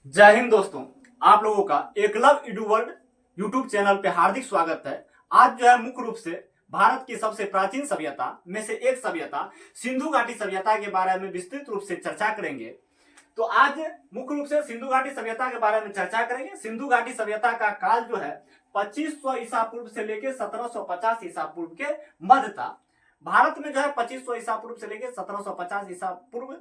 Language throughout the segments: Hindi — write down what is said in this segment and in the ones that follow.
जय हिंद दोस्तों। आप लोगों का एकलव्य इडू वर्ल्ड यूट्यूब चैनल पे हार्दिक स्वागत है। आज जो है मुख्य रूप से भारत की सबसे प्राचीन सभ्यता में से एक सभ्यता सिंधु घाटी सभ्यता के बारे में विस्तृत रूप से चर्चा करेंगे। तो आज मुख्य रूप से सिंधु घाटी सभ्यता के बारे में चर्चा करेंगे। सिंधु घाटी सभ्यता का काल जो है 2500 ईसा पूर्व से लेकर 1750 ईसा पूर्व के मध्य था। भारत में जो है 2500 ईसा पूर्व से लेकर 1750 ईसा पूर्व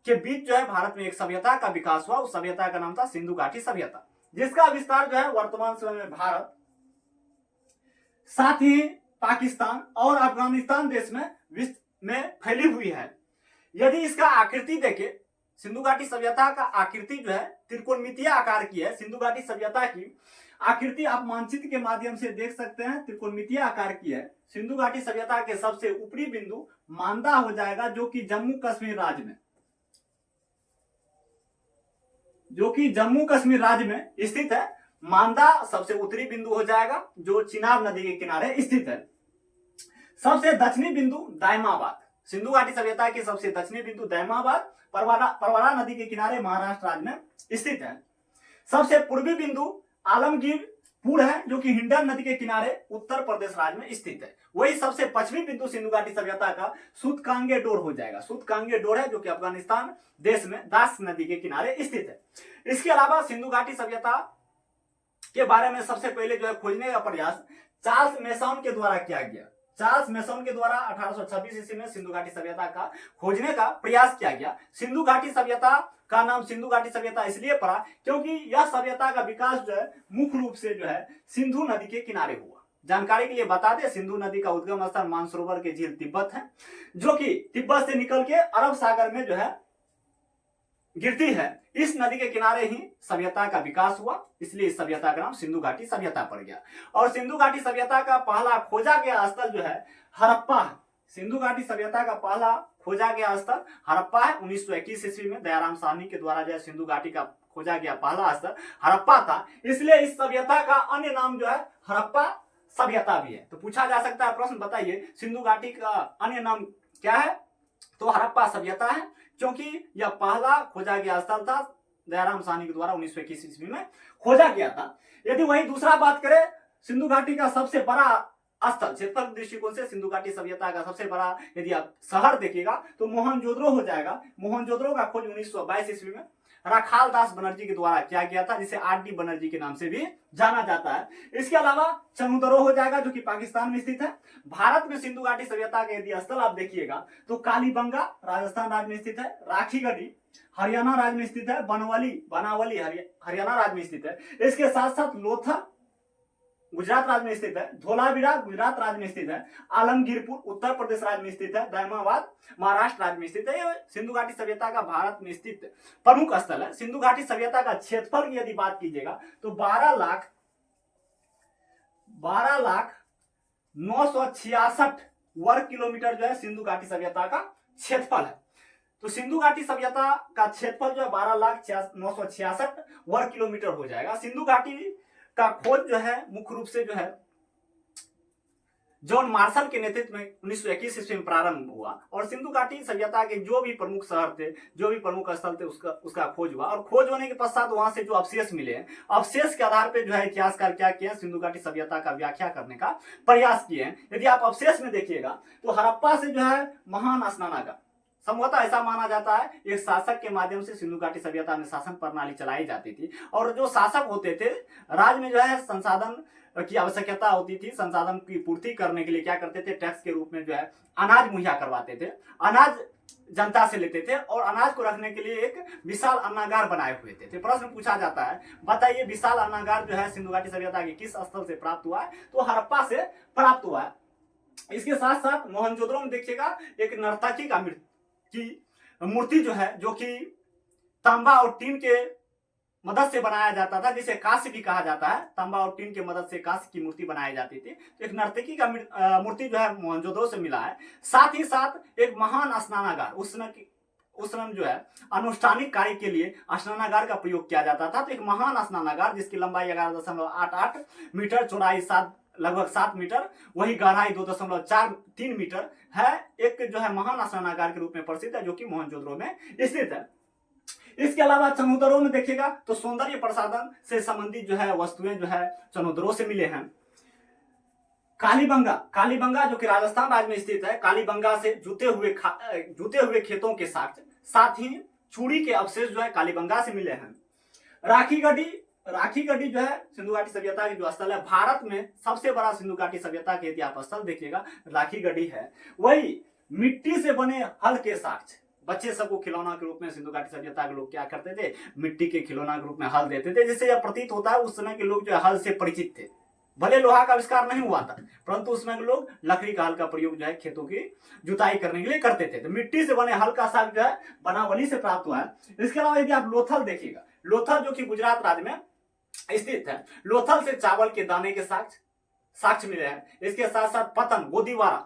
के बीच जो है भारत में एक सभ्यता का विकास हुआ। उस सभ्यता का नाम था सिंधु घाटी सभ्यता, जिसका विस्तार जो है वर्तमान समय में भारत, साथ ही पाकिस्तान और अफगानिस्तान देश में फैली हुई है। यदि इसका आकृति देखें, सिंधु घाटी सभ्यता का आकृति जो है त्रिकोणमितीय आकार की है। सिंधु घाटी सभ्यता की आकृति आप मानचित्र के माध्यम से देख सकते हैं, त्रिकोणमितीय आकार की है। सिंधु घाटी सभ्यता के सबसे ऊपरी बिंदु मांदा हो जाएगा, जो कि जम्मू कश्मीर राज्य में स्थित है। मांदा सबसे उत्तरी बिंदु हो जाएगा, जो चिनाब नदी के किनारे स्थित है। सबसे दक्षिणी बिंदु दायमाबाद, सिंधु घाटी सभ्यता के सबसे दक्षिणी बिंदु दायमाबाद परवरा नदी के किनारे महाराष्ट्र राज्य में स्थित है। सबसे पूर्वी बिंदु आलमगीरपुर है, जो कि हिंडन नदी के किनारे उत्तर प्रदेश राज्य में स्थित है। वही सबसे पश्चिमी बिंदु सिंधु घाटी सभ्यता का सूतकांगेडोर हो जाएगा। सूतकांगेडोर है, जो कि अफगानिस्तान देश में दास नदी के किनारे स्थित है। इसके अलावा सिंधु घाटी सभ्यता के बारे में सबसे पहले जो है खोजने का प्रयास चार्ल्स मेसॉन के द्वारा किया गया। चार्ल्स मेसॉन के द्वारा 1826 ईस्वी में सिंधु घाटी सभ्यता का खोजने का प्रयास किया गया। सिंधु घाटी सभ्यता का नाम सिंधु घाटी सभ्यता इसलिए पड़ा क्योंकि यह सभ्यता का विकास जो है मुख्य रूप से जो है सिंधु नदी के किनारे हुआ। जानकारी के लिए बता दें, सिंधु नदी का उद्गम स्थल मानसरोवर के झील तिब्बत है, जो कि तिब्बत से निकल के अरब सागर में जो है गिरती है। इस नदी के किनारे ही सभ्यता का विकास हुआ, इसलिए इस सभ्यता का नाम सिंधु घाटी सभ्यता पड़ गया। और सिंधु घाटी सभ्यता का पहला खोजा गया स्थल जो है हड़प्पा है। सिंधु घाटी सभ्यता का पहला खोजा गया स्थल हड़प्पा है। 1921 ईस्वी में दयाराम साहनी के द्वारा जो है सिंधु घाटी का खोजा गया पहला स्थल हड़प्पा था, इसलिए इस सभ्यता का अन्य नाम जो है हड़प्पा सभ्यता भी है। तो पूछा जा सकता है प्रश्न, बताइए सिंधु घाटी का अन्य नाम क्या है? तो हड़प्पा सभ्यता है, क्योंकि यह पहला खोजा गया स्थल था, दयाराम साहनी के द्वारा 1921 ईस्वी में खोजा गया था। यदि वही दूसरा बात करें, सिंधु घाटी का सबसे बड़ा स्थल क्षेत्रफल दृष्टिकोण से सिंधु घाटी सभ्यता का सबसे बड़ा यदि आप शहर देखिएगा तो मोहनजोदड़ो हो जाएगा। मोहनजोदड़ो का खोज 1922 ईस्वी में राखाल दास बनर्जी के द्वारा किया गया था, जिसे आर.डी. बनर्जी के नाम से भी जाना जाता है। इसके अलावा चंगुदरो हो जाएगा, जो कि पाकिस्तान में स्थित है। भारत में सिंधु घाटी सभ्यता के यदि स्थल आप देखिएगा तो कालीबंगा राजस्थान राज्य में स्थित है, राखीगढ़ी हरियाणा राज्य में स्थित है, बनावली हरियाणा राज्य में स्थित है। इसके साथ साथ लोथल गुजरात राज्य में स्थित है, धोलावीरा गुजरात राज्य में स्थित है, आलमगीरपुर उत्तर प्रदेश राज्य में स्थित है, दायमाबाद महाराष्ट्र राज्य में स्थित है। यह सिंधु घाटी सभ्यता का भारत में स्थित प्रमुख स्थल है। सिंधु घाटी सभ्यता का क्षेत्रफल की यदि बात कीजिएगा तो 12,0966 वर्ग किलोमीटर जो है सिंधु घाटी सभ्यता का क्षेत्रफल है। तो सिंधु घाटी सभ्यता का क्षेत्रफल जो है 12,0966 वर्ग किलोमीटर हो जाएगा। सिंधु घाटी का खोज जो है मुख्य रूप से जो है जॉन मार्शल के नेतृत्व में 1921 ईस्वी में प्रारंभ हुआ। और सिंधु घाटी सभ्यता के जो भी प्रमुख शहर थे, जो भी प्रमुख स्थल थे, उसका खोज हुआ। और खोज होने के पश्चात वहां से जो अवशेष मिले, अवशेष के आधार पर जो है इतिहासकार क्या किया, सिंधु घाटी सभ्यता का व्याख्या करने का प्रयास किए हैं। यदि आप अवशेष में देखिएगा तो हड़प्पा से जो है महान स्नानागार, संभवतः ऐसा माना जाता है एक शासक के माध्यम से सिंधु घाटी सभ्यता में शासन प्रणाली चलाई जाती थी। और जो शासक होते थे, राज्य में जो है संसाधन की आवश्यकता होती थी, संसाधन की पूर्ति करने के लिए क्या करते थे, टैक्स के रूप में जो है अनाज मुहैया करवाते थे। अनाज जनता से लेते थे और अनाज को रखने के लिए एक विशाल अन्नागार बनाए हुए थे। प्रश्न पूछा जाता है, बताइए विशाल अन्नागार जो है सिंधु घाटी सभ्यता के किस स्थल से प्राप्त हुआ है? तो हड़प्पा से प्राप्त हुआ है। इसके साथ साथ मोहनजोदड़ो में देखिएगा एक नर्तकी की मूर्ति जो है, जो कि तांबा और टीन के मदद से बनाया जाता था, जिसे कांस्य भी कहा जाता है। तांबा और टीन के मदद से कांस्य की मूर्ति बनाई जाती थी। तो एक नर्तकी का मूर्ति जो है मोहनजोदड़ो से मिला है। साथ ही साथ एक महान स्नानागार, उस समय जो है अनुष्ठानिक कार्य के लिए स्नानागार का प्रयोग किया जाता था। तो एक महान स्नानागार जिसकी लंबाई 11.88 मीटर, चौड़ाई लगभग 7 मीटर, वही गहराई 2.43 मीटर है, एक जो है महान स्नानागार के रूप में प्रसिद्ध है, जो कि मोहनजोदड़ो में स्थित है। इसके अलावा चनौदरों में देखिएगा तो सौंदर्य प्रसाधन से संबंधित जो है वस्तुएं जो है चनौदरों से मिले हैं। कालीबंगा, कालीबंगा जो कि राजस्थान राज्य में स्थित है, कालीबंगा से जुते हुए खेतों के साथ ही चूड़ी के अवशेष जो है कालीबंगा से मिले हैं। राखी गढ़ी जो है सिंधु घाटी सभ्यता की जो स्थल है, भारत में सबसे बड़ा सिंधु घाटी सभ्यता के इतिहास स्थल देखिएगा राखी गढ़ी है। वही मिट्टी से बने हल के साक्ष्य, बच्चे सबको खिलौना के रूप में सिंधु घाटी सभ्यता के लोग क्या करते थे, मिट्टी के खिलौना के रूप में हल देते थे, जिससे यह प्रतीत होता है उस समय के लोग जो हल से परिचित थे। भले लोहा का आविष्कार नहीं हुआ था, परंतु उसमें लोग लकड़ी का हल का प्रयोग जो है खेतों की जुताई करने के लिए करते थे। तो मिट्टी से बने हल का साग जो है बनावली से प्राप्त हुआ है। इसके अलावा यदि आप लोथल देखिएगा, लोथल जो कि गुजरात राज्य में स्थित है, लोथल से चावल के दाने के साक्ष्य मिले हैं। इसके साथ साथ पतन, गोदीवारा,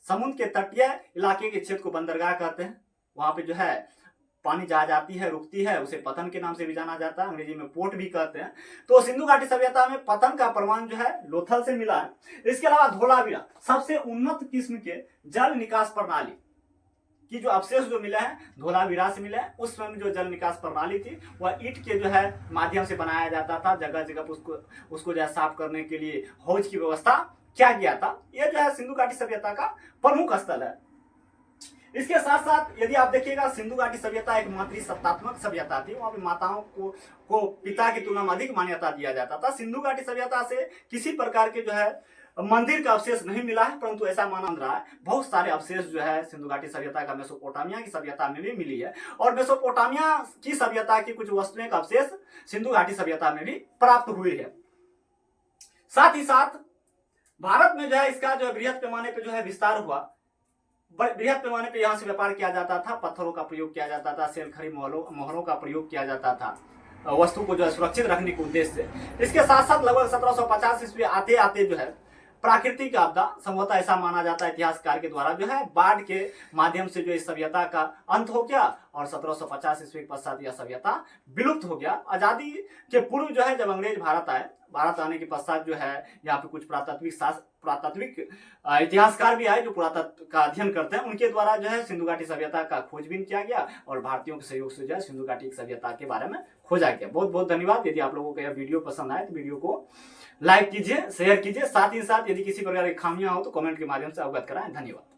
समुद्र के तटीय इलाके के क्षेत्र को बंदरगाह कहते हैं। वहां पे जो है पानी जहाज आती है, रुकती है, उसे पतन के नाम से भी जाना जाता है, अंग्रेजी में पोर्ट भी कहते हैं। तो सिंधु घाटी सभ्यता में पतन का प्रमाण जो है लोथल से मिला है। इसके अलावा धोलावीरा, सबसे उन्नत किस्म के जल निकास प्रणाली की जो अवशेष जो मिला है धोलावीरा से मिला है। उस समय में जो जल निकास प्रणाली थी वह ईंट के जो है माध्यम से बनाया जाता था। जगह जगह पर उसको जो है साफ करने के लिए हौज की व्यवस्था किया गया था। यह जो है सिंधु घाटी सभ्यता का प्रमुख स्थल है। इसके साथ साथ यदि आप देखिएगा सिंधु घाटी सभ्यता एक मातृसत्तात्मक सभ्यता थी। वहां पे माताओं को पिता की तुलना में अधिक मान्यता दिया जाता था। सिंधु घाटी सभ्यता से किसी प्रकार के जो है मंदिर का अवशेष नहीं मिला है, परंतु ऐसा माना रहा है बहुत सारे अवशेष जो है सिंधु घाटी सभ्यता का मेसोपोटामिया की सभ्यता में भी मिली है, और मेसोपोटामिया की सभ्यता की कुछ वस्तुएं का अवशेष सिंधु घाटी सभ्यता में भी प्राप्त हुई है। साथ ही साथ भारत में जो है इसका जो बृहद पैमाने पर जो है विस्तार हुआ। बृहद पैमाने पर यहाँ से व्यापार किया जाता था, पत्थरों का प्रयोग किया जाता था, सेलखड़ी मोहरों का प्रयोग किया जाता था वस्तु को जो है सुरक्षित रखने के उद्देश्य से। इसके साथ साथ लगभग 1750 ईस्वी आते आते जो है प्राकृतिक आपदा, संभवतः ऐसा माना जाता है इतिहासकार के द्वारा, जो है बाढ़ के माध्यम से जो इस सभ्यता का अंत हो गया और 1750 ईस्वी के पश्चात यह सभ्यता विलुप्त हो गया। आजादी के पूर्व जो है जब अंग्रेज भारत आए, भारत आने के पश्चात जो है यहाँ पे कुछ पुरातात्विक इतिहासकार भी आए जो पुरातत्व का अध्ययन करते हैं। उनके द्वारा जो है सिंधु घाटी सभ्यता का खोजबीन किया गया और भारतीयों के सहयोग से जो है सिंधु घाटी सभ्यता के बारे में खोजा गया। बहुत बहुत धन्यवाद। यदि आप लोगों को यह वीडियो पसंद आए तो वीडियो को लाइक कीजिए, शेयर कीजिए। साथ ही साथ यदि किसी प्रकार की खामियां हो तो कमेंट के माध्यम से अवगत कराएं। धन्यवाद।